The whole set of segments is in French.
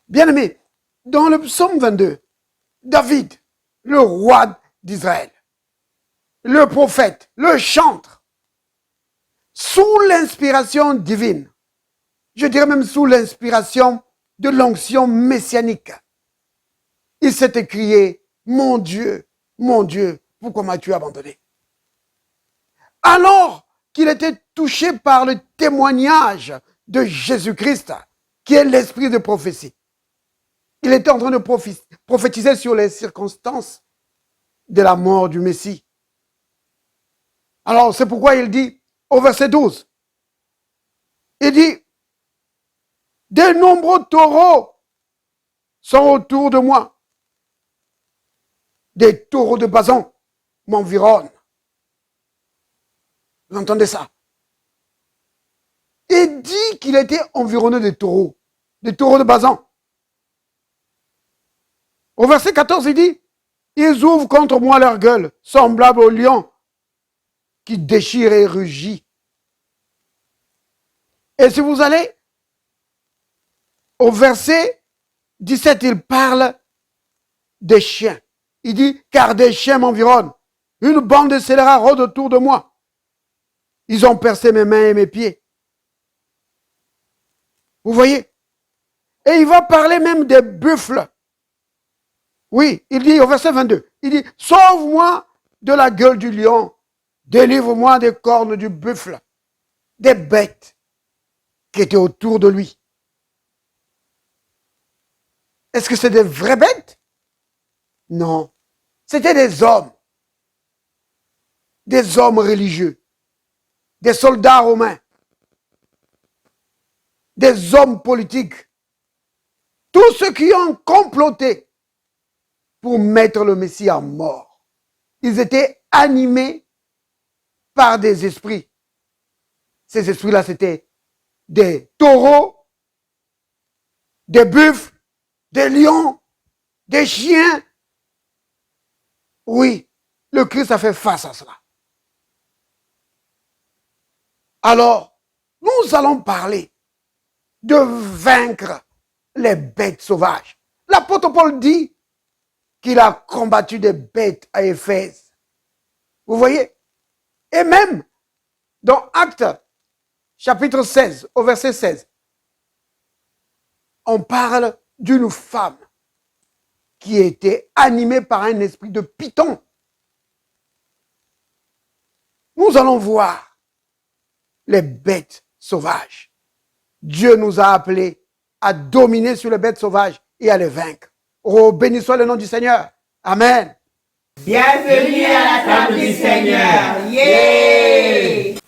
Bien-aimé, dans le psaume 22, David, le roi d'Israël, le prophète, le chantre, sous l'inspiration divine, je dirais même sous l'inspiration de l'onction messianique, il s'est écrié, mon Dieu, pourquoi m'as-tu abandonné? Alors qu'il était touché par le témoignage de Jésus-Christ, qui est l'esprit de prophétie. Il était en train de prophétiser sur les circonstances de la mort du Messie. Alors, c'est pourquoi il dit, au verset 12, il dit, de nombreux taureaux sont autour de moi. Des taureaux de Basan m'environnent. Vous entendez ça? Il dit qu'il était environné de taureaux de Basan. Au verset 14, il dit, ils ouvrent contre moi leur gueule, semblable au lion qui déchire et rugit. Et si vous allez au verset 17, il parle des chiens. Il dit, car des chiens m'environnent. Une bande de scélérats rôde autour de moi. Ils ont percé mes mains et mes pieds. Vous voyez? Et il va parler même des buffles. Oui, il dit au verset 22, il dit, sauve-moi de la gueule du lion, délivre-moi des cornes du buffle, des bêtes qui étaient autour de lui. Est-ce que c'est des vraies bêtes? Non. C'était des hommes religieux, des soldats romains, des hommes politiques, tous ceux qui ont comploté pour mettre le Messie à mort. Ils étaient animés par des esprits. Ces esprits-là, c'était des taureaux, des buffles, des lions, des chiens. Oui, le Christ a fait face à cela. Alors, nous allons parler de vaincre les bêtes sauvages. L'apôtre Paul dit qu'il a combattu des bêtes à Éphèse. Vous voyez? Et même dans Actes, chapitre 16, au verset 16, on parle d'une femme qui était animée par un esprit de python. Nous allons voir les bêtes sauvages. Dieu nous a appelés à dominer sur les bêtes sauvages et à les vaincre. Oh, béni soit le nom du Seigneur. Amen. Bienvenue à la table du Seigneur. Yeah!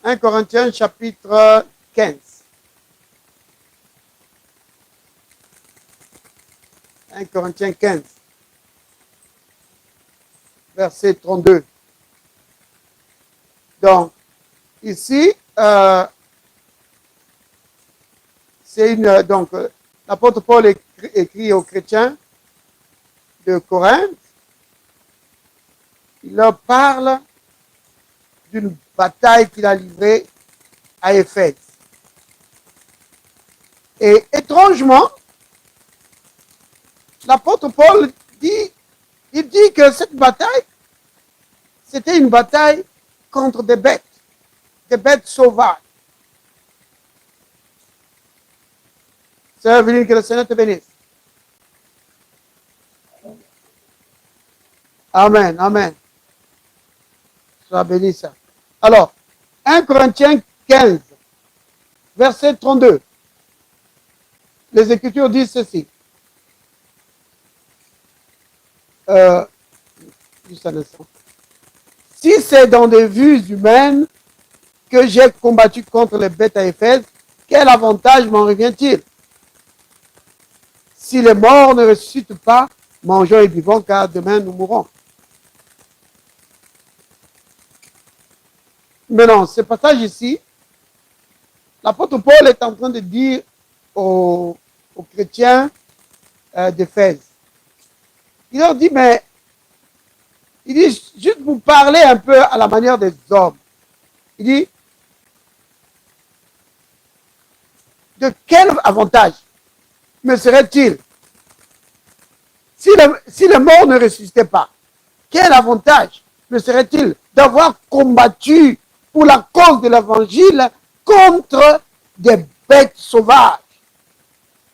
1 Corinthiens chapitre 15. 1 Corinthiens 15. Verset 32. Donc, ici, c'est une. Donc, l'apôtre Paul écrit aux chrétiens de Corinthe. Il leur parle d'une bataille qu'il a livrée à Éphèse. Et étrangement, l'apôtre Paul dit que cette bataille, c'était une bataille contre des bêtes sauvages. Sœur Evelyne, que le Seigneur te bénisse. Amen, amen. Sois béni, ça. Alors, 1 Corinthiens 15, verset 32. Les Écritures disent ceci. Juste un instant. Si c'est dans des vues humaines que j'ai combattu contre les bêtes à Éphèse, quel avantage m'en revient-il? Si les morts ne ressuscitent pas, mangeons et buvons, car demain nous mourrons. Maintenant, ce passage ici, l'apôtre Paul est en train de dire aux chrétiens d'Éphèse. Il leur dit, mais il dit, juste pour parler un peu à la manière des hommes, il dit, de quel avantage me serait-il si le mort ne ressuscitait pas? Quel avantage me serait-il d'avoir combattu pour la cause de l'évangile contre des bêtes sauvages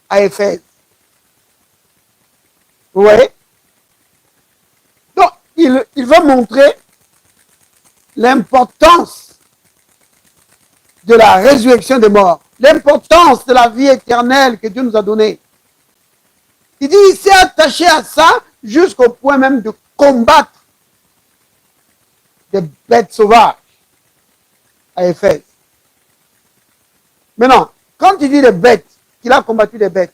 à Éphèse? Vous voyez? Donc, il veut montrer l'importance de la résurrection des morts, l'importance de la vie éternelle que Dieu nous a donnée. Il dit, il s'est attaché à ça jusqu'au point même de combattre des bêtes sauvages à Éphèse. Maintenant, quand il dit des bêtes, qu'il a combattu des bêtes,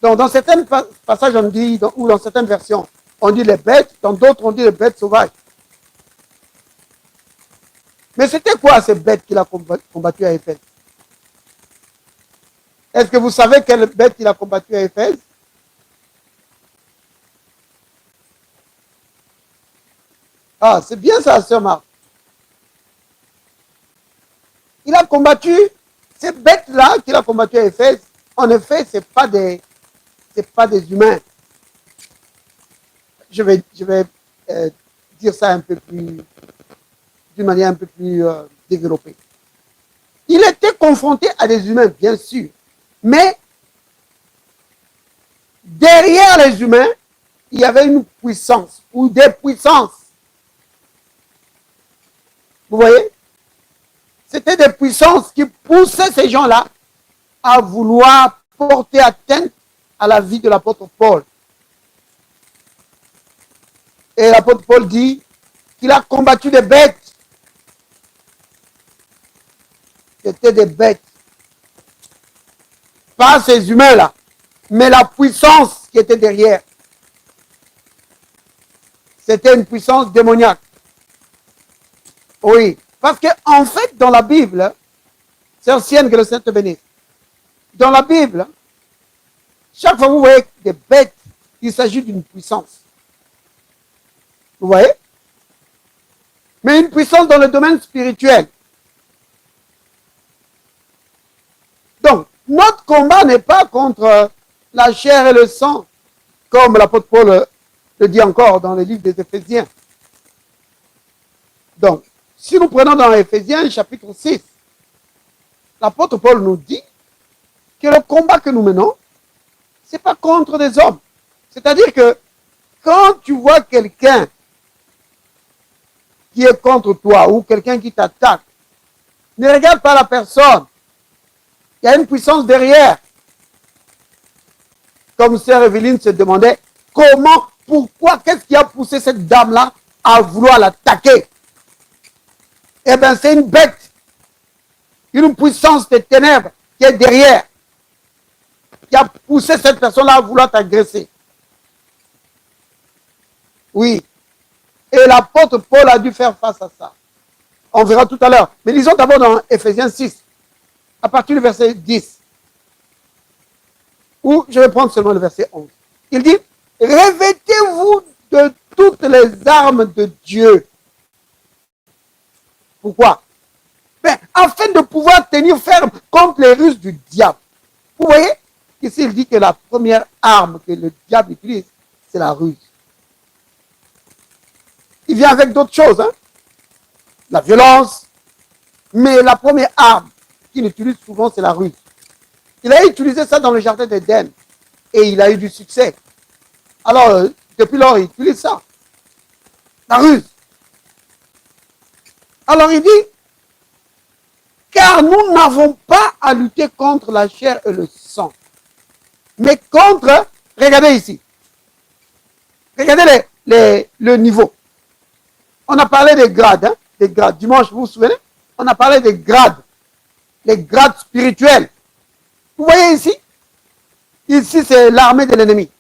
donc dans certains passages on dit, ou dans certaines versions, on dit les bêtes, dans d'autres on dit les bêtes sauvages. Mais c'était quoi ces bêtes qu'il a combattues à Éphèse? Est-ce que vous savez quelle bête il a combattu à Éphèse? Ah, c'est bien ça, sœur Marc. Il a combattu ces bêtes-là qu'il a combattues à Éphèse. En effet, ce n'est pas des humains. Je vais dire ça un peu plus, d'une manière un peu plus développée. Il était confronté à des humains, bien sûr, mais derrière les humains, il y avait une puissance ou des puissances. Vous voyez? C'était des puissances qui poussaient ces gens-là à vouloir porter atteinte à la vie de l'apôtre Paul. Et l'apôtre Paul dit qu'il a combattu des bêtes. C'était des bêtes. Pas ces humains-là, mais la puissance qui était derrière. C'était une puissance démoniaque. Oui, parce qu'en fait, dans la Bible, c'est ancienne que le Seigneur te bénisse. Dans la Bible, chaque fois que vous voyez des bêtes, il s'agit d'une puissance. Vous voyez? Mais une puissance dans le domaine spirituel. Donc, notre combat n'est pas contre la chair et le sang, comme l'apôtre Paul le dit encore dans le livre des Éphésiens. Donc, si nous prenons dans Éphésiens chapitre 6, l'apôtre Paul nous dit que le combat que nous menons, ce n'est pas contre des hommes. C'est-à-dire que quand tu vois quelqu'un qui est contre toi ou quelqu'un qui t'attaque, ne regarde pas la personne. Il y a une puissance derrière. Comme sœur Evelyne se demandait comment, pourquoi, qu'est-ce qui a poussé cette dame-là à vouloir l'attaquer? Eh bien, c'est une bête, une puissance des ténèbres qui est derrière, qui a poussé cette personne-là à vouloir t'agresser. Oui. Et l'apôtre Paul a dû faire face à ça. On verra tout à l'heure. Mais lisons d'abord dans Éphésiens 6, à partir du verset 10. Ou je vais prendre seulement le verset 11. Il dit, revêtez-vous de toutes les armes de Dieu. Pourquoi? Ben, afin de pouvoir tenir ferme contre les ruses du diable. Vous voyez? Ici, il dit que la première arme que le diable utilise, c'est la ruse. Il vient avec d'autres choses, hein? La violence. Mais la première arme qu'il utilise souvent, c'est la ruse. Il a utilisé ça dans le jardin d'Éden. Et il a eu du succès. Alors, depuis lors, il utilise ça. La ruse. Alors il dit, car nous n'avons pas à lutter contre la chair et le sang, mais contre, regardez ici, regardez le niveau. On a parlé des grades, hein, des grades. Dimanche, vous vous souvenez? On a parlé des grades, les grades spirituels. Vous voyez ici? Ici, c'est l'armée de l'ennemi.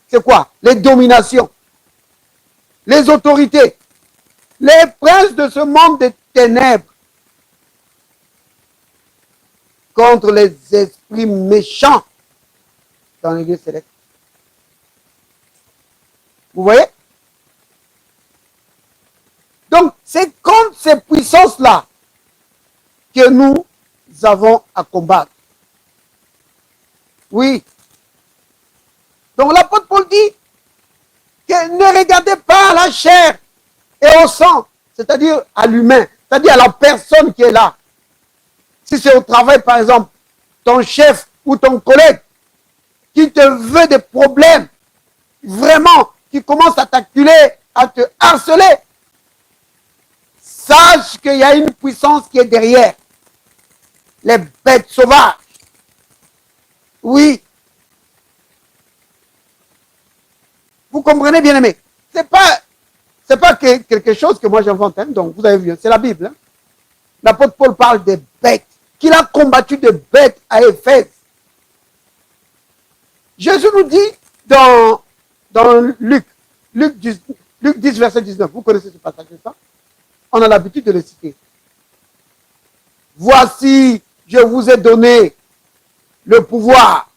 C'est quoi? Les dominations, les autorités, les princes de ce monde des ténèbres contre les esprits méchants dans l'église céleste. Vous voyez? Donc, c'est contre ces puissances-là que nous avons à combattre. Oui, la chair et au sang, c'est-à-dire à l'humain, c'est-à-dire à la personne qui est là. Si c'est au travail, par exemple, ton chef ou ton collègue qui te veut des problèmes, vraiment, qui commence à t'acculer, à te harceler, sache qu'il y a une puissance qui est derrière. Les bêtes sauvages. Oui. Vous comprenez, bien aimé? C'est pas quelque chose que moi j'invente, hein, donc vous avez vu, c'est la Bible. Hein. L'apôtre Paul parle des bêtes, qu'il a combattu des bêtes à Éphèse. Jésus nous dit dans Luc 10, verset 19, vous connaissez ce passage, n'est-ce pas? On a l'habitude de le citer. Voici, je vous ai donné le pouvoir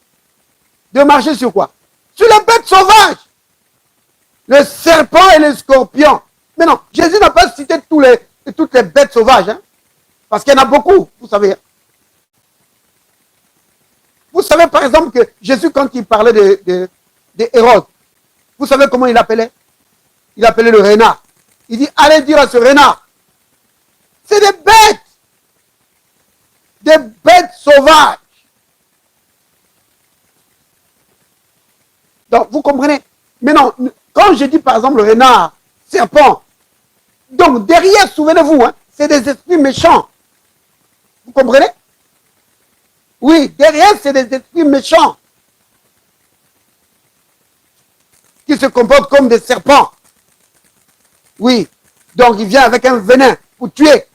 de marcher sur quoi? Sur les bêtes sauvages. Le serpent et le scorpion. Mais non, Jésus n'a pas cité toutes les bêtes sauvages. Hein, parce qu'il y en a beaucoup, vous savez. Vous savez par exemple que Jésus, quand il parlait de Hérode, vous savez comment il l'appelait? Il appelait le renard. Il dit, allez dire à ce renard. C'est des bêtes. Des bêtes sauvages. Donc, vous comprenez? Mais non, quand je dis par exemple le renard, serpent, donc derrière, souvenez-vous, hein, c'est des esprits méchants. Vous comprenez? Oui, derrière, c'est des esprits méchants qui se comportent comme des serpents. Oui, donc il vient avec un venin pour tuer.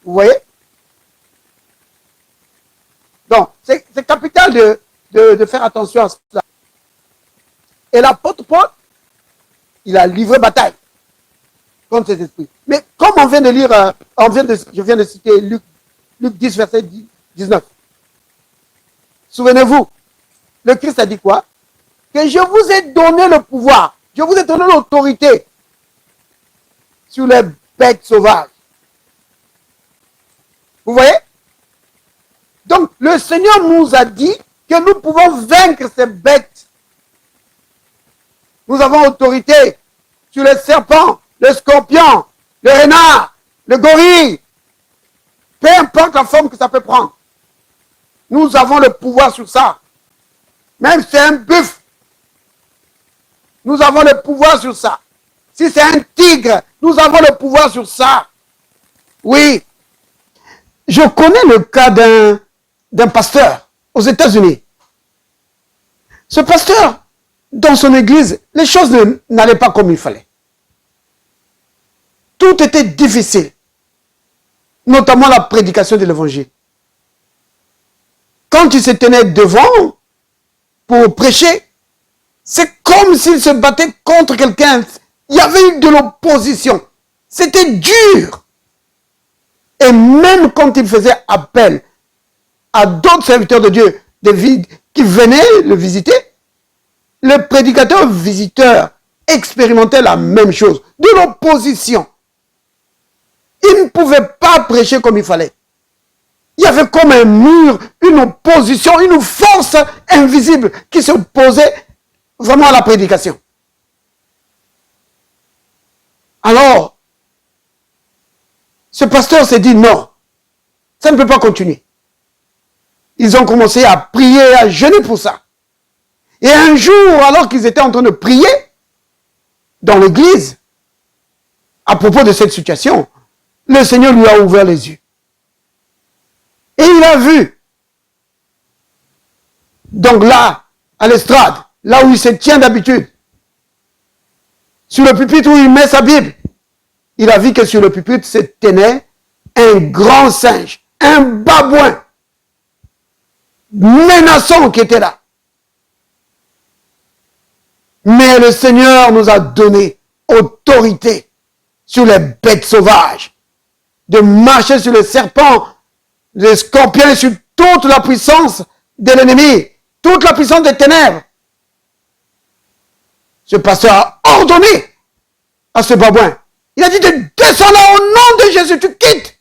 Vous voyez? Donc, c'est capital de faire attention à cela. Et l'apôtre Paul, il a livré bataille contre ces esprits. Mais comme on vient de lire, je viens de citer Luc 10, verset 19. Souvenez-vous, le Christ a dit quoi? Que je vous ai donné le pouvoir, je vous ai donné l'autorité sur les bêtes sauvages. Vous voyez? Donc, le Seigneur nous a dit que nous pouvons vaincre ces bêtes. Nous avons autorité sur les serpents, le scorpion, le renard, le gorille. Peu importe la forme que ça peut prendre. Nous avons le pouvoir sur ça. Même si c'est un buffle, nous avons le pouvoir sur ça. Si c'est un tigre, nous avons le pouvoir sur ça. Oui. Je connais le cas d'un pasteur aux États-Unis. Ce pasteur, dans son église, les choses n'allaient pas comme il fallait. Tout était difficile, notamment la prédication de l'évangile. Quand il se tenait devant pour prêcher, c'est comme s'il se battait contre quelqu'un. Il y avait eu de l'opposition. C'était dur. Et même quand il faisait appel à d'autres serviteurs de Dieu qui venaient le visiter, le prédicateur visiteur expérimentait la même chose, de l'opposition. Il ne pouvait pas prêcher comme il fallait. Il y avait comme un mur, une opposition, une force invisible qui s'opposait vraiment à la prédication. Alors, ce pasteur s'est dit non, ça ne peut pas continuer. Ils ont commencé à prier, à jeûner pour ça. Et un jour, alors qu'ils étaient en train de prier dans l'église, à propos de cette situation, le Seigneur lui a ouvert les yeux. Et il a vu, donc là, à l'estrade, là où il se tient d'habitude, sur le pupitre où il met sa Bible, il a vu que sur le pupitre se tenait un grand singe, un babouin, menaçant qui était là. Mais le Seigneur nous a donné autorité sur les bêtes sauvages, de marcher sur les serpents, les scorpions, sur toute la puissance de l'ennemi, toute la puissance des ténèbres. Ce pasteur a ordonné à ce babouin. Il a dit de descendre au nom de Jésus, tu quittes.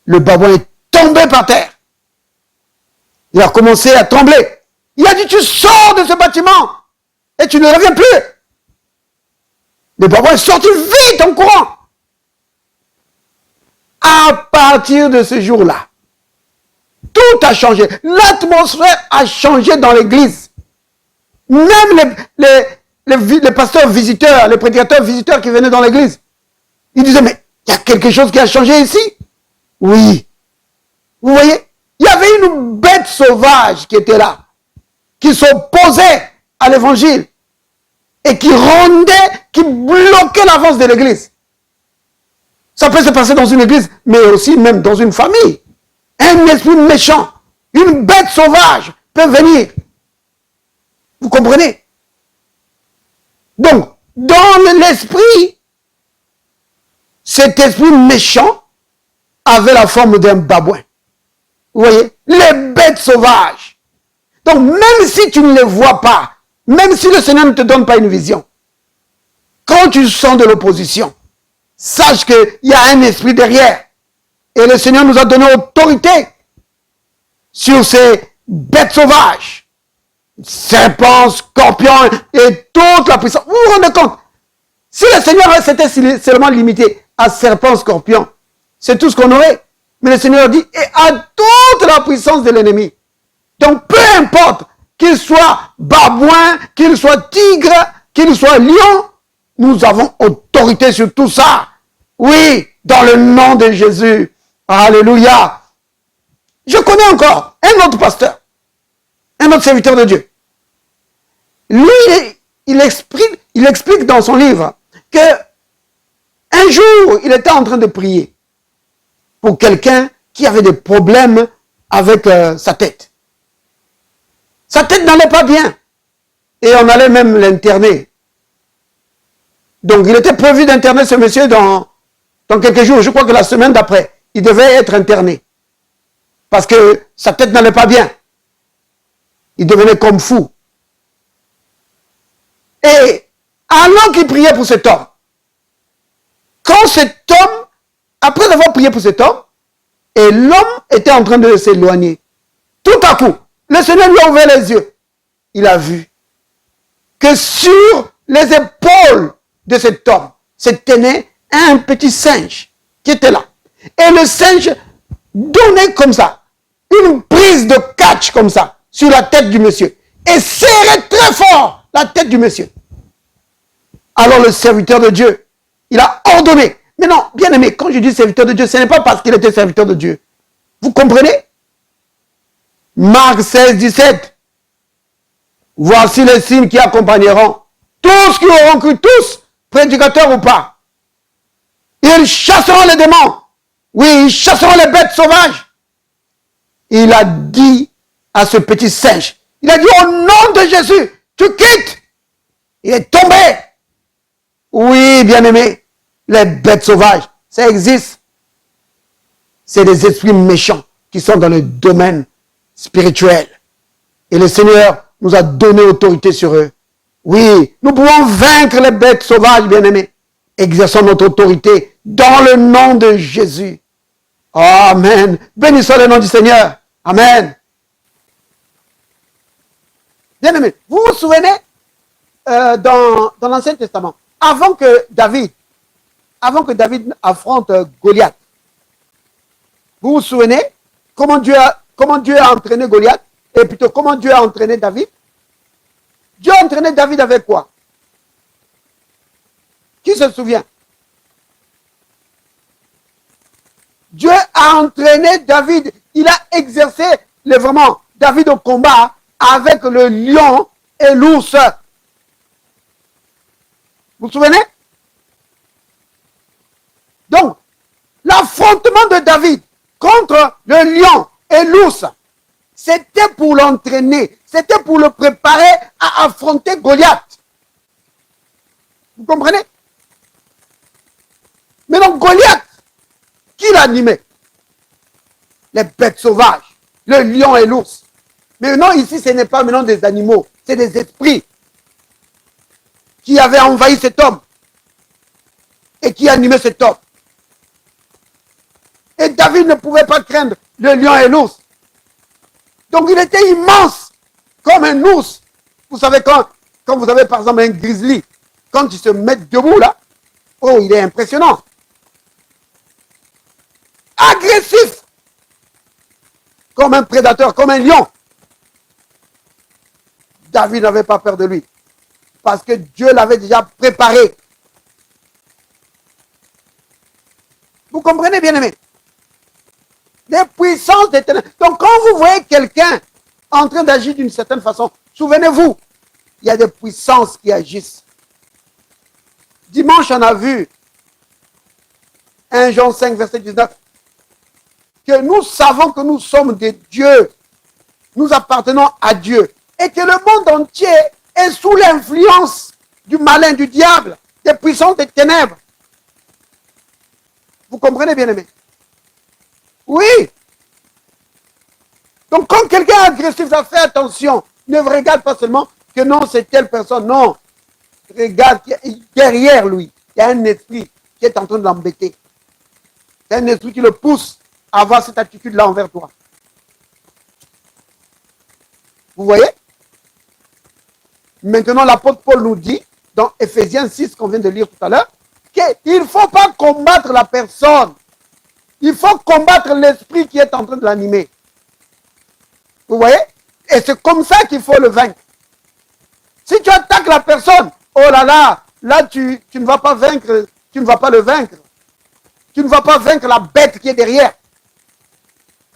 Le babouin est tombé par terre. Il a commencé à trembler. Il a dit, tu sors de ce bâtiment et tu ne reviens plus. Le babouin est sorti vite en courant. À partir de ce jour-là, tout a changé. L'atmosphère a changé dans l'église. Même les pasteurs visiteurs, les prédicateurs visiteurs qui venaient dans l'église, ils disaient, mais il y a quelque chose qui a changé ici. Oui. Vous voyez, il y avait une bête sauvage qui était là, qui s'opposait à l'évangile et qui rondait, qui bloquait l'avance de l'église. Ça peut se passer dans une église, mais aussi même dans une famille. Un esprit méchant, une bête sauvage peut venir. Vous comprenez? Donc, dans l'esprit, cet esprit méchant avait la forme d'un babouin. Vous voyez? Les bêtes sauvages. Donc, même si tu ne les vois pas, même si le Seigneur ne te donne pas une vision, quand tu sens de l'opposition, sache qu'il y a un esprit derrière. Et le Seigneur nous a donné autorité sur ces bêtes sauvages. Serpents, scorpions et toute la puissance. Vous vous rendez compte? Si le Seigneur s'était seulement limité à serpents, scorpions, c'est tout ce qu'on aurait. Mais le Seigneur dit, et à toute la puissance de l'ennemi. Donc, peu importe qu'il soit babouin, qu'il soit tigre, qu'il soit lion, nous avons autorité sur tout ça. Oui, dans le nom de Jésus. Alléluia. Je connais encore un autre pasteur, un autre serviteur de Dieu. Lui, il explique dans son livre que un jour, il était en train de prier pour quelqu'un qui avait des problèmes avec sa tête. Sa tête n'allait pas bien. Et on allait même l'interner. Donc, il était prévu d'interner ce monsieur dans quelques jours. Je crois que la semaine d'après, il devait être interné. Parce que sa tête n'allait pas bien. Il devenait comme fou. Et alors qu'il priait pour cet homme, quand cet homme, après avoir prié pour cet homme, et l'homme était en train de s'éloigner, tout à coup, le Seigneur lui a ouvert les yeux. Il a vu que sur les épaules de cet homme se tenait un petit singe qui était là. Et le singe donnait comme ça, une prise de catch comme ça, sur la tête du monsieur. Et serrait très fort la tête du monsieur. Alors le serviteur de Dieu, il a ordonné. Mais non, bien aimé, quand je dis serviteur de Dieu, ce n'est pas parce qu'il était serviteur de Dieu. Vous comprenez? Marc 16, 17. Voici les signes qui accompagneront tous qui auront cru, tous, prédicateurs ou pas. Ils chasseront les démons. Oui, ils chasseront les bêtes sauvages. Il a dit à ce petit singe, il a dit au nom de Jésus, tu quittes. Il est tombé. Oui, bien-aimé, les bêtes sauvages, ça existe. C'est des esprits méchants qui sont dans le domaine spirituel. Et le Seigneur nous a donné autorité sur eux. Oui, nous pouvons vaincre les bêtes sauvages, bien-aimés. Exerçons notre autorité dans le nom de Jésus. Amen. Bénissons le nom du Seigneur. Amen. Bien-aimés, vous vous souvenez dans l'Ancien Testament, avant que David affronte Goliath, vous vous souvenez comment Dieu a entraîné Goliath, et plutôt comment Dieu a entraîné David? Dieu a entraîné David avec quoi? Qui se souvient? Dieu a entraîné David, il a exercé vraiment David au combat avec le lion et l'ours. Vous vous souvenez? Donc, l'affrontement de David contre le lion et l'ours, c'était pour l'entraîner, c'était pour le préparer à affronter Goliath. Vous comprenez? Mais donc Goliath, qui l'animait? Les bêtes sauvages, le lion et l'ours. Mais non, ici, ce n'est pas maintenant des animaux, c'est des esprits qui avaient envahi cet homme et qui animaient cet homme. Et David ne pouvait pas craindre le lion et l'ours. Donc il était immense comme un ours. Vous savez, quand vous avez par exemple un grizzly, quand il se met debout là, oh, il est impressionnant. Agressif. Comme un prédateur, comme un lion. David n'avait pas peur de lui. Parce que Dieu l'avait déjà préparé. Vous comprenez, bien aimé? Les puissances des ténèbres. Donc, quand vous voyez quelqu'un en train d'agir d'une certaine façon, souvenez-vous, il y a des puissances qui agissent. Dimanche, on a vu 1 Jean 5, verset 19, que nous savons que nous sommes des dieux. Nous appartenons à Dieu. Et que le monde entier est sous l'influence du malin, du diable, des puissances des ténèbres. Vous comprenez, bien aimé? Oui. Donc, quand quelqu'un est agressif, ça fait attention. Ne regarde pas seulement que non, c'est telle personne. Non. Regarde, derrière lui, il y a un esprit qui est en train de l'embêter. C'est un esprit qui le pousse à avoir cette attitude-là envers toi. Vous voyez? Maintenant, l'apôtre Paul nous dit, dans Ephésiens 6, qu'on vient de lire tout à l'heure, qu'il ne faut pas combattre la personne. Il faut combattre l'esprit qui est en train de l'animer. Vous voyez? Et c'est comme ça qu'il faut le vaincre. Si tu attaques la personne, oh là, tu ne vas pas vaincre, tu ne vas pas le vaincre. Tu ne vas pas vaincre la bête qui est derrière.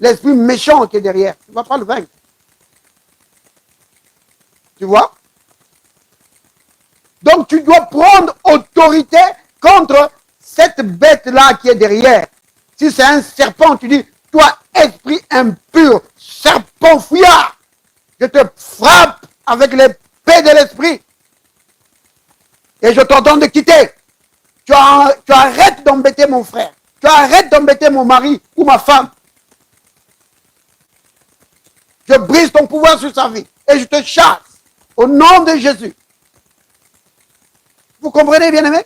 L'esprit méchant qui est derrière. Tu ne vas pas le vaincre. Tu vois? Donc tu dois prendre autorité contre cette bête-là qui est derrière. Si c'est un serpent, tu dis, toi, esprit impur, serpent fouillard, je te frappe avec l'épée de l'esprit. Et je t'ordonne de quitter. Tu arrêtes d'embêter mon frère. Tu arrêtes d'embêter mon mari ou ma femme. Je brise ton pouvoir sur sa vie. Et je te chasse. Au nom de Jésus. Vous comprenez, bien-aimé?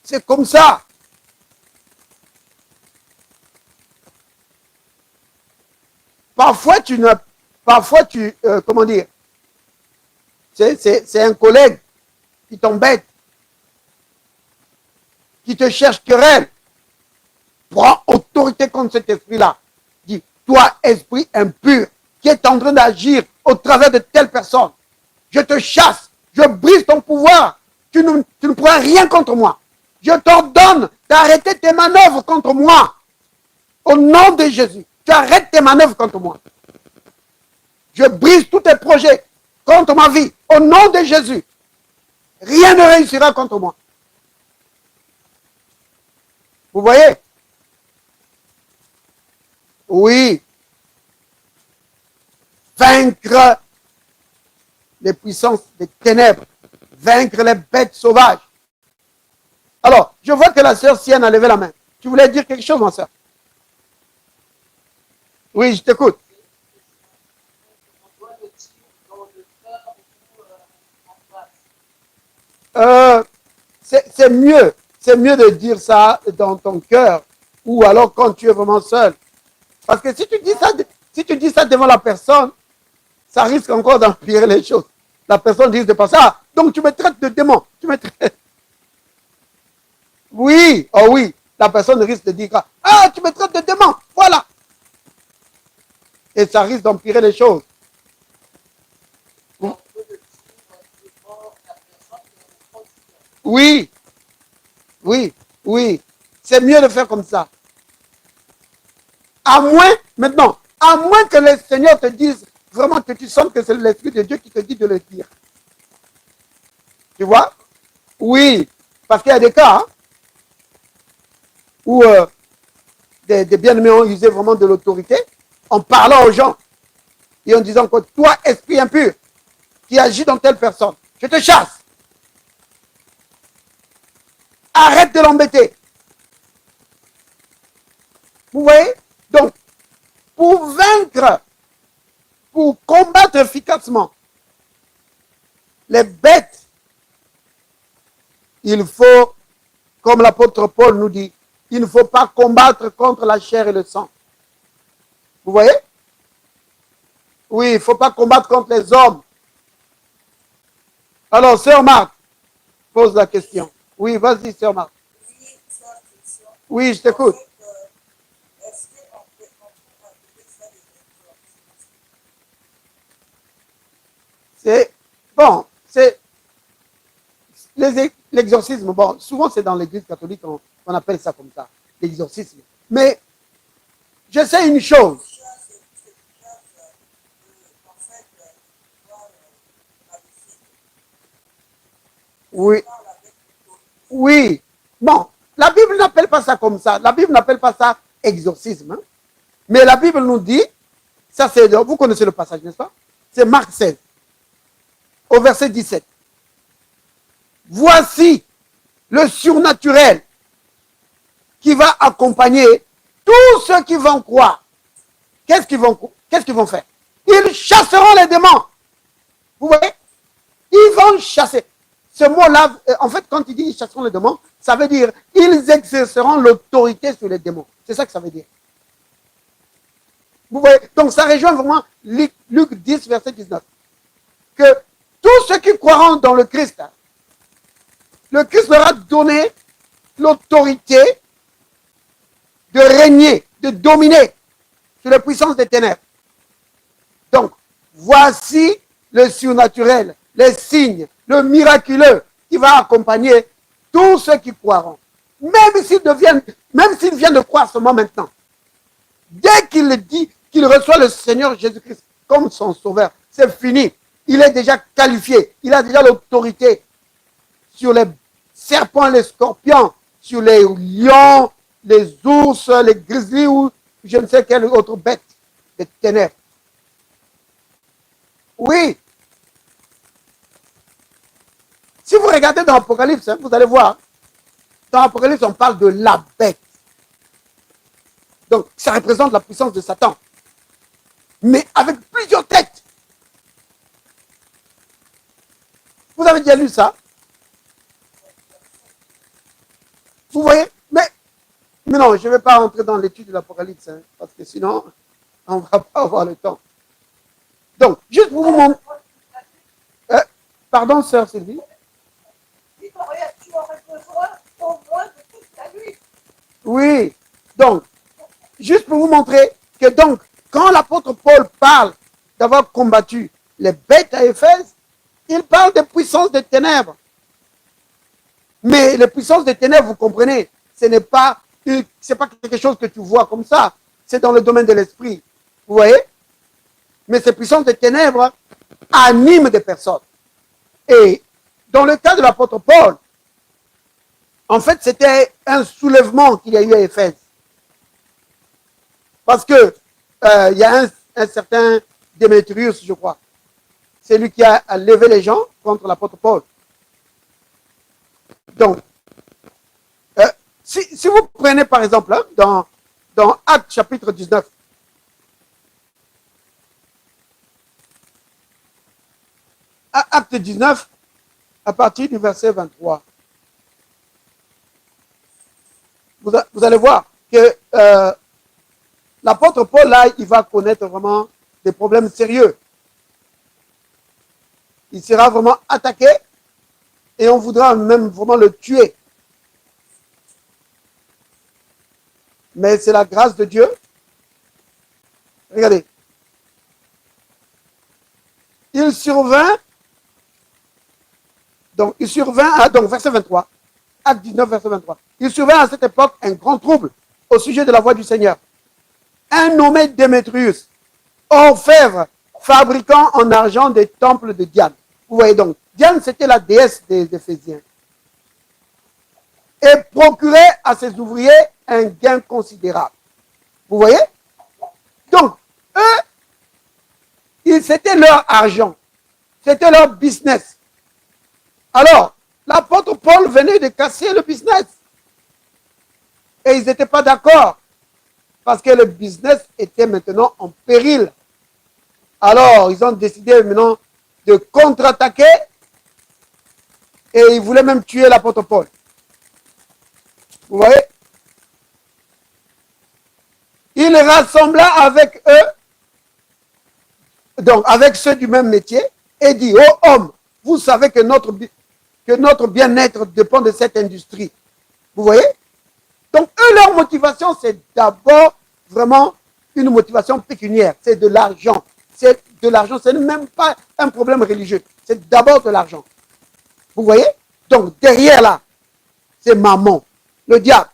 C'est comme ça. Parfois, comment dire, c'est un collègue qui t'embête, qui te cherche querelle. Prends autorité contre cet esprit-là. Dis, toi, esprit impur, qui est en train d'agir au travers de telle personne, je te chasse, je brise ton pouvoir, tu ne pourras rien contre moi. Je t'ordonne d'arrêter tes manœuvres contre moi. Au nom de Jésus, tu arrêtes tes manœuvres contre moi. Je brise tous tes projets contre ma vie. Au nom de Jésus, rien ne réussira contre moi. Vous voyez? Oui. Vaincre les puissances des ténèbres. Vaincre les bêtes sauvages. Alors, je vois que la sœur Sienne a levé la main. Tu voulais dire quelque chose, ma sœur? Oui, je t'écoute. C'est mieux de dire ça dans ton cœur ou alors quand tu es vraiment seul. Parce que si tu dis ça devant la personne, ça risque encore d'empirer les choses. La personne risque de passer. Ah, donc tu me traites de démon. Oui, oh oui, la personne risque de dire, ah, tu me traites de démon, voilà. Et ça risque d'empirer les choses. Oui, oui. C'est mieux de faire comme ça. À moins que le Seigneur te dise vraiment que tu sens que c'est l'Esprit de Dieu qui te dit de le dire. Tu vois? Oui, parce qu'il y a des cas où des bien-aimés ont usé vraiment de l'autorité en parlant aux gens et en disant que toi, esprit impur, qui agit dans telle personne, je te chasse. Arrête de l'embêter. Vous voyez? Donc, pour vaincre, pour combattre efficacement les bêtes, il faut, comme l'apôtre Paul nous dit, il ne faut pas combattre contre la chair et le sang. Vous voyez? Oui, il ne faut pas combattre contre les hommes. Alors, sœur Marthe, pose la question. Oui, vas-y, sœur Marthe. Oui, je t'écoute. C'est bon, c'est l'exorcisme. Bon, souvent c'est dans l'église catholique qu'on appelle ça comme ça, l'exorcisme. Mais je sais une chose. Oui, oui. Bon, la Bible n'appelle pas ça comme ça. La Bible n'appelle pas ça exorcisme. Hein? Mais la Bible nous dit, ça c'est, vous connaissez le passage, n'est-ce pas? C'est Marc 16, au verset 17. Voici le surnaturel qui va accompagner tous ceux qui vont croire. Qu'est-ce qu'ils vont faire? Ils chasseront les démons. Vous voyez? Ils vont chasser. Ce mot-là, en fait, quand il dit ils chasseront les démons, ça veut dire ils exerceront l'autorité sur les démons. C'est ça que ça veut dire. Vous voyez? Donc ça rejoint vraiment Luc 10, verset 19. Que tous ceux qui croiront dans le Christ leur a donné l'autorité de régner, de dominer sur les puissances des ténèbres. Donc, voici le surnaturel, les signes, le miraculeux qui va accompagner tous ceux qui croiront. Même s'ils viennent de croire seulement maintenant. Dès qu'il dit qu'il reçoit le Seigneur Jésus-Christ comme son sauveur, c'est fini. Il est déjà qualifié. Il a déjà l'autorité sur les serpents, les scorpions, sur les lions, les ours, les grizzlies ou je ne sais quelle autre bête des ténèbres. Oui. Si vous regardez dans l'Apocalypse, hein, vous allez voir, dans l'Apocalypse, on parle de la bête. Donc, ça représente la puissance de Satan. Mais avec plusieurs têtes. Vous avez déjà lu ça? Vous voyez? Mais non, je ne vais pas entrer dans l'étude de l'Apocalypse, hein, parce que sinon, on ne va pas avoir le temps. Donc, juste pour vous montrer. Pardon, sœur Sylvie? Tu aurais besoin au moins de toute la nuit. Oui. Donc, juste pour vous montrer que donc, quand l'apôtre Paul parle d'avoir combattu les bêtes à Éphèse, il parle des puissances des ténèbres. Mais les puissances des ténèbres, vous comprenez, ce n'est pas quelque chose que tu vois comme ça. C'est dans le domaine de l'esprit. Vous voyez? Mais ces puissances des ténèbres animent des personnes. Et dans le cas de l'apôtre Paul, en fait, c'était un soulèvement qu'il y a eu à Éphèse. Parce que il y a un certain Démétrius, je crois. C'est lui qui a levé les gens contre l'apôtre Paul. Donc, si vous prenez par exemple hein, dans Actes chapitre 19, Acte 19, à partir du verset 23, vous allez voir que l'apôtre Paul, là, il va connaître vraiment des problèmes sérieux. Il sera vraiment attaqué et on voudra même vraiment le tuer. Mais c'est la grâce de Dieu. Regardez. Il survint, donc verset 23, Acte 19, verset 23. Il survint à cette époque un grand trouble au sujet de la voix du Seigneur. Un nommé Démétrius, orfèvre, fabricant en argent des temples de Diane. Vous voyez donc, Diane c'était la déesse des Éphésiens. Et procurait à ses ouvriers un gain considérable. Vous voyez? Donc, eux, c'était leur argent. C'était leur business. Alors, l'apôtre Paul venait de casser le business. Et ils n'étaient pas d'accord. Parce que le business était maintenant en péril. Alors, ils ont décidé maintenant de contre-attaquer. Et ils voulaient même tuer l'apôtre Paul. Vous voyez? Il rassembla avec eux donc avec ceux du même métier, et dit, oh homme, vous savez que notre bien-être dépend de cette industrie. Vous voyez? Donc, eux, leur motivation, c'est d'abord vraiment une motivation pécuniaire. C'est de l'argent. C'est de l'argent. Ce n'est même pas un problème religieux. C'est d'abord de l'argent. Vous voyez? Donc, derrière là, c'est Mammon, le diable.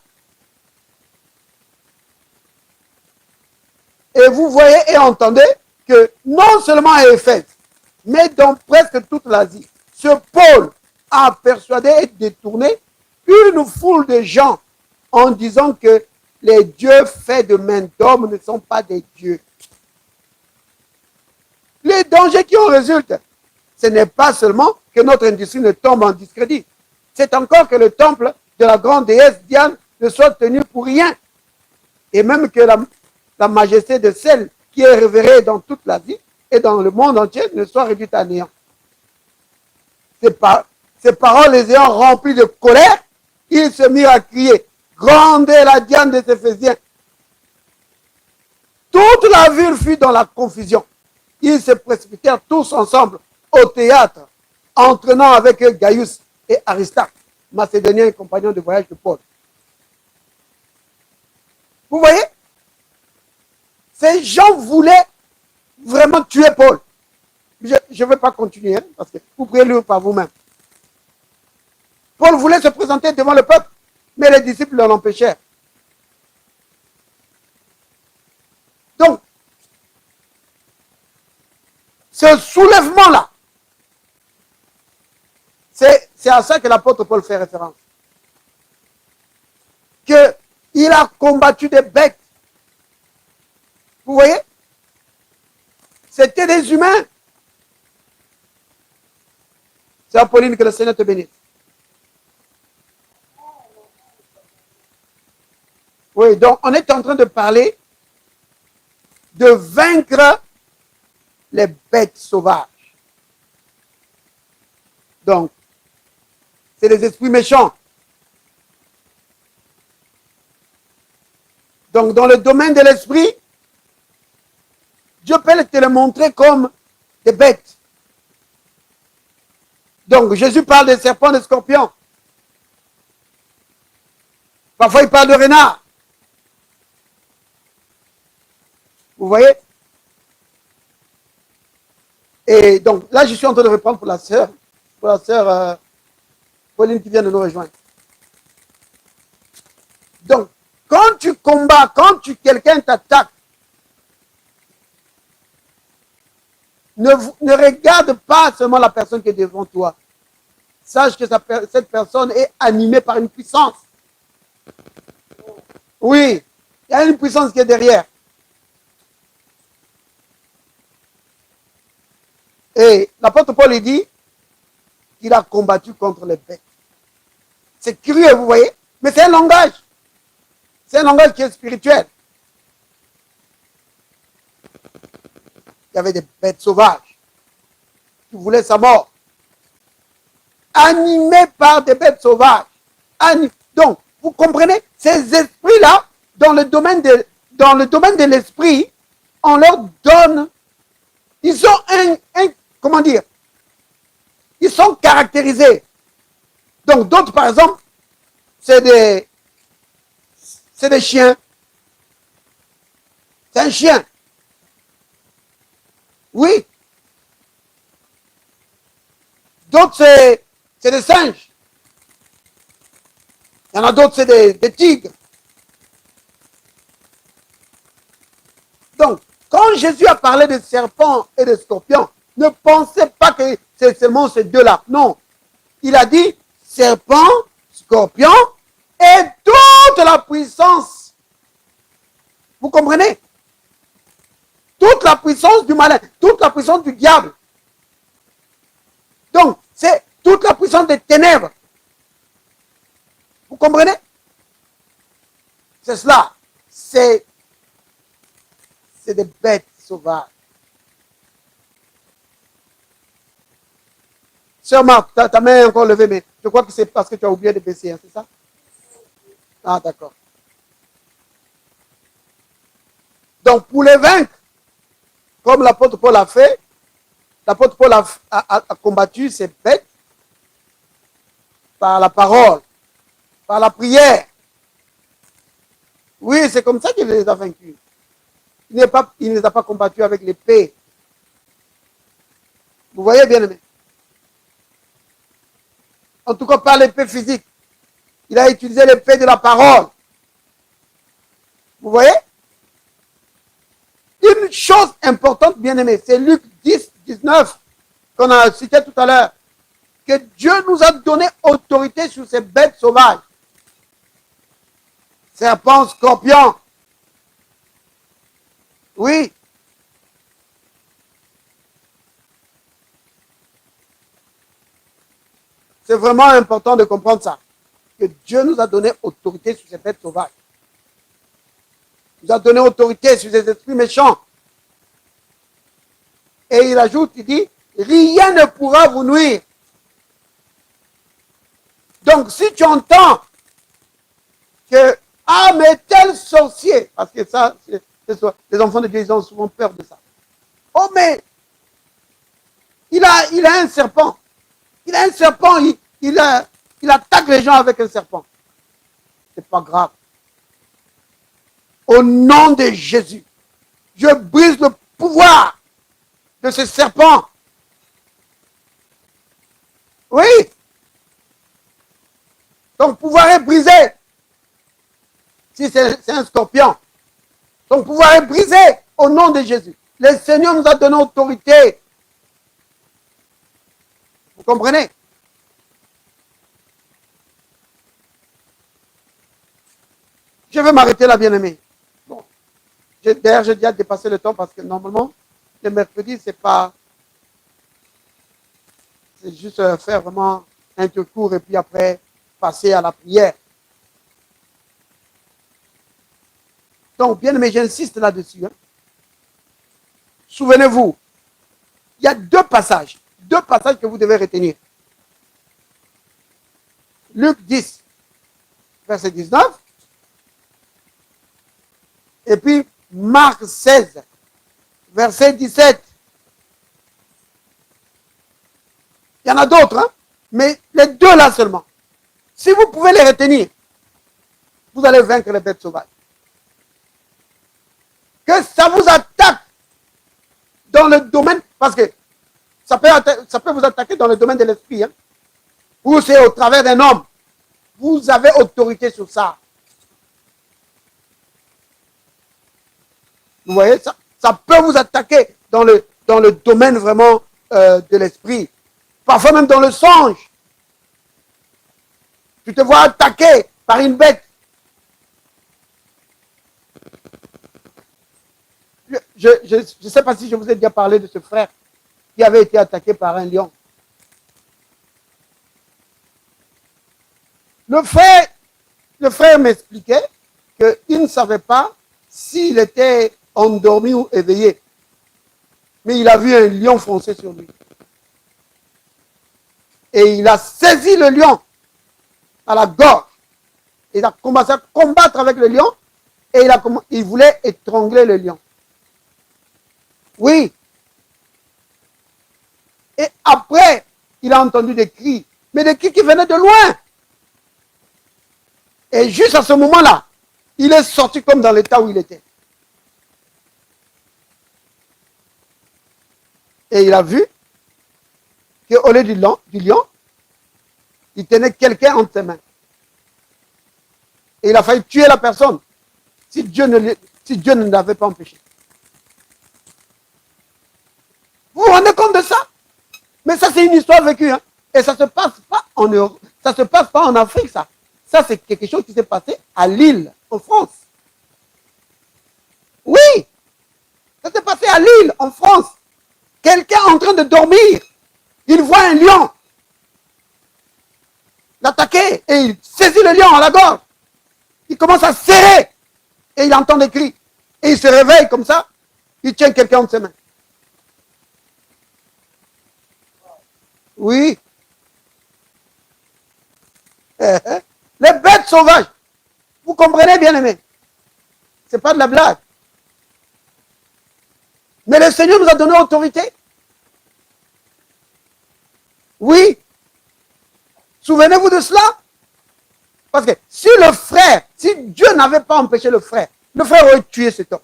Et vous voyez et entendez que non seulement à Éphèse, mais dans presque toute l'Asie, ce Paul a persuadé et détourné une foule de gens en disant que les dieux faits de main d'homme ne sont pas des dieux. Les dangers qui en résultent, ce n'est pas seulement que notre industrie ne tombe en discrédit, c'est encore que le temple de la grande déesse Diane ne soit tenu pour rien. Et même que la majesté de celle qui est révérée dans toute l'Asie et dans le monde entier ne soit réduite à néant. Ces paroles les ayant remplies de colère, ils se mirent à crier, grande est la Diane des Éphésiens. Toute la ville fut dans la confusion. Ils se précipitèrent tous ensemble au théâtre, entraînant avec eux Gaius et Aristarque, macédoniens et compagnons de voyage de Paul. Vous voyez? Ces gens voulaient vraiment tuer Paul. Je ne vais pas continuer, parce que vous pouvez lire par vous-même. Paul voulait se présenter devant le peuple, mais les disciples l'en empêchèrent. Donc, ce soulèvement-là, c'est à ça que l'apôtre Paul fait référence. Qu'il a combattu des bêtes. Vous voyez? C'était des humains. C'est Apolline, que le Seigneur te bénisse. Oui, donc on est en train de parler de vaincre les bêtes sauvages. Donc, c'est les esprits méchants. Donc, dans le domaine de l'esprit, Dieu peut te le montrer comme des bêtes. Donc, Jésus parle des serpents, des scorpions. Parfois, il parle de renards. Vous voyez? Et donc, là, je suis en train de répondre pour la sœur Pauline qui vient de nous rejoindre. Donc, quand tu combats, quand quelqu'un t'attaque, ne regarde pas seulement la personne qui est devant toi. Sache que cette personne est animée par une puissance. Oui, il y a une puissance qui est derrière. Et l'apôtre Paul il dit qu'il a combattu contre les bêtes. C'est curieux, vous voyez, mais c'est un langage. C'est un langage qui est spirituel. Il y avait des bêtes sauvages qui voulaient sa mort. Animés par des bêtes sauvages. Donc, vous comprenez, ces esprits-là, dans le domaine de l'esprit, on leur donne, ils ont comment dire, ils sont caractérisés. Donc, d'autres, par exemple, c'est des chiens. C'est un chien. Oui. D'autres, c'est des singes. Il y en a d'autres, c'est des tigres. Donc, quand Jésus a parlé de serpents et de scorpions, ne pensez pas que c'est seulement ces deux-là. Non. Il a dit serpent, scorpion et toute la puissance. Vous comprenez? Toute la puissance du malin, toute la puissance du diable. Donc, c'est toute la puissance des ténèbres. Vous comprenez? C'est cela. C'est des bêtes sauvages. Sœur Marc, ta main est encore levée, mais je crois que c'est parce que tu as oublié de baisser, hein, c'est ça? Ah, d'accord. Donc, pour les vaincre, comme l'apôtre Paul a fait, l'apôtre Paul a combattu ces bêtes par la parole, par la prière. Oui, c'est comme ça qu'il les a vaincus. Il ne les a pas combattus avec l'épée. Vous voyez, bien aimé? En tout cas, pas l'épée physique. Il a utilisé l'épée de la parole. Vous voyez? Une chose importante, bien aimé, c'est Luc 10, 19, qu'on a cité tout à l'heure, que Dieu nous a donné autorité sur ces bêtes sauvages. Serpents, scorpions. Oui. C'est vraiment important de comprendre ça. Que Dieu nous a donné autorité sur ces bêtes sauvages. Il nous a donné autorité sur ces esprits méchants. Et il ajoute, il dit, rien ne pourra vous nuire. Donc, si tu entends que, ah, mais tel sorcier, parce que ça, les enfants de Dieu, ils ont souvent peur de ça. Oh, mais, il a un serpent. Il a un serpent, il attaque les gens avec un serpent. C'est pas grave. Au nom de Jésus, je brise le pouvoir de ce serpent. Oui. Ton pouvoir est brisé. Si c'est un scorpion, ton pouvoir est brisé au nom de Jésus. Le Seigneur nous a donné autorité. Vous comprenez? Je vais m'arrêter là, bien-aimé. Bon. D'ailleurs, j'ai déjà dépassé le temps parce que normalement, le mercredi, c'est juste faire vraiment un tour court et puis après passer à la prière. Donc, bien-aimé, j'insiste là-dessus. Hein. Souvenez-vous, il y a deux passages que vous devez retenir. Luc 10, verset 19. Et puis, Marc 16, verset 17. Il y en a d'autres, hein? Mais les deux là seulement. Si vous pouvez les retenir, vous allez vaincre les bêtes sauvages. Que ça vous attaque dans le domaine, parce que ça peut vous attaquer dans le domaine de l'esprit, hein? Ou c'est au travers d'un homme. Vous avez autorité sur ça. Vous voyez, ça peut vous attaquer dans le domaine vraiment de l'esprit. Parfois même dans le songe. Tu te vois attaqué par une bête. Je ne sais pas si je vous ai déjà parlé de ce frère qui avait été attaqué par un lion. Le frère m'expliquait qu'il ne savait pas s'il était endormi ou éveillé. Mais il a vu un lion foncer sur lui. Et il a saisi le lion à la gorge. Il a commencé à combattre avec le lion et il voulait étrangler le lion. Oui. Et après, il a entendu des cris, mais des cris qui venaient de loin. Et juste à ce moment-là, il est sorti comme dans l'état où il était. Et il a vu qu'au lieu du lion, il tenait quelqu'un entre ses mains. Et il a failli tuer la personne si Dieu ne l'avait pas empêché. Vous vous rendez compte de ça? Mais ça, c'est une histoire vécue. Hein? Et ça ne se passe pas en Europe. Ça ne se passe pas en Afrique, ça. Ça, c'est quelque chose qui s'est passé à Lille, en France. Oui! Ça s'est passé à Lille, en France. Quelqu'un en train de dormir. Il voit un lion l'attaquer et il saisit le lion à la gorge. Il commence à serrer et il entend des cris. Et il se réveille comme ça. Il tient quelqu'un entre ses mains. Oui. Les bêtes sauvages. Vous comprenez, bien aimé? Ce n'est pas de la blague. Mais le Seigneur nous a donné autorité. Oui. Souvenez-vous de cela. Parce que si le frère, si Dieu n'avait pas empêché le frère aurait tué cet homme.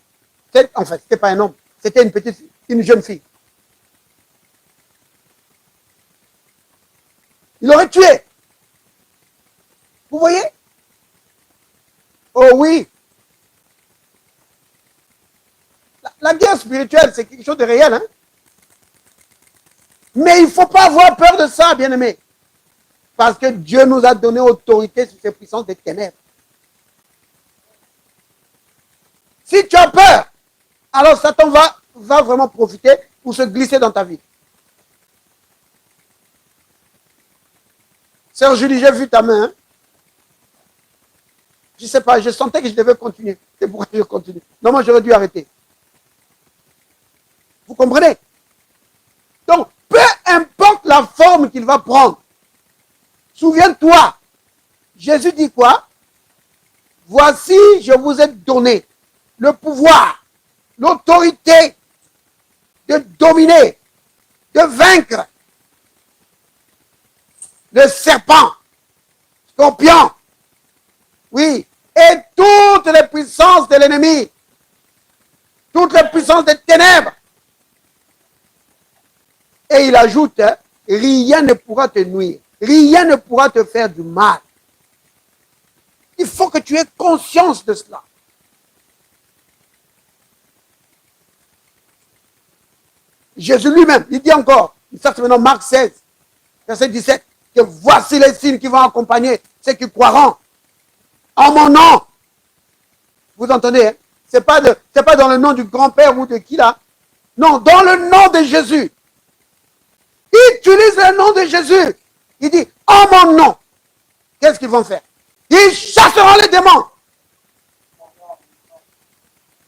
En fait, ce n'était pas un homme, c'était une jeune fille. Il l'aurait tué. Vous voyez? Oh oui. La guerre spirituelle, c'est quelque chose de réel. Hein? Mais il ne faut pas avoir peur de ça, bien-aimé. Parce que Dieu nous a donné autorité sur ces puissances des ténèbres. Si tu as peur, alors Satan va vraiment profiter pour se glisser dans ta vie. Sœur Julie, j'ai vu ta main. Hein? Je ne sais pas, je sentais que je devais continuer. C'est pourquoi je continue. Non, moi, j'aurais dû arrêter. Vous comprenez? Donc, peu importe la forme qu'il va prendre, souviens-toi, Jésus dit quoi? Voici, je vous ai donné le pouvoir, l'autorité de dominer, de vaincre le serpent, scorpion, oui, et toutes les puissances de l'ennemi, toutes les puissances des ténèbres. Et il ajoute, hein, rien ne pourra te nuire, rien ne pourra te faire du mal. Il faut que tu aies conscience de cela. Jésus lui-même, il dit encore, ça c'est maintenant Marc 16, verset 17, que voici les signes qui vont accompagner ceux qui croiront en mon nom. Vous entendez, hein? C'est pas dans le nom du grand-père ou de qui là. Non, dans le nom de Jésus. Il utilise le nom de Jésus. Il dit, en mon nom. Qu'est-ce qu'ils vont faire? Ils chasseront les démons.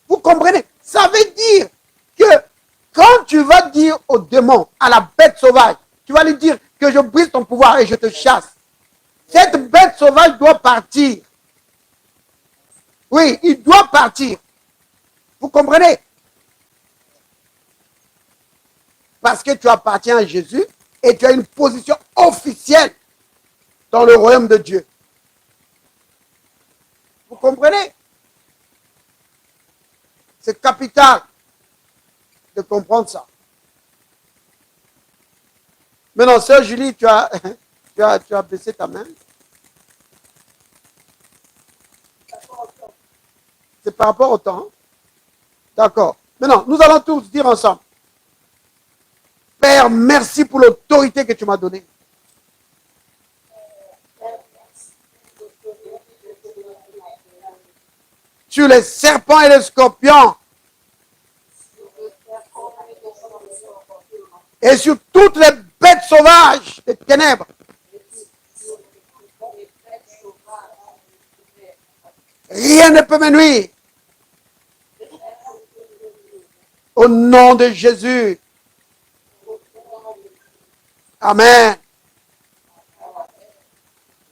Vous comprenez? Ça veut dire que quand tu vas dire au démon, à la bête sauvage, tu vas lui dire que je brise ton pouvoir et je te chasse. Cette bête sauvage doit partir. Oui, il doit partir. Vous comprenez? Parce que tu appartiens à Jésus et tu as une position officielle dans le royaume de Dieu. Vous comprenez? C'est capital de comprendre ça. Maintenant, sœur Julie, tu as baissé ta main. C'est par rapport au temps. D'accord. Maintenant, nous allons tous dire ensemble. Père, merci pour l'autorité que tu m'as donnée. Sur les serpents et les scorpions. Et sur toutes les bêtes sauvages des ténèbres. Rien ne peut me nuire. Au nom de Jésus. Amen.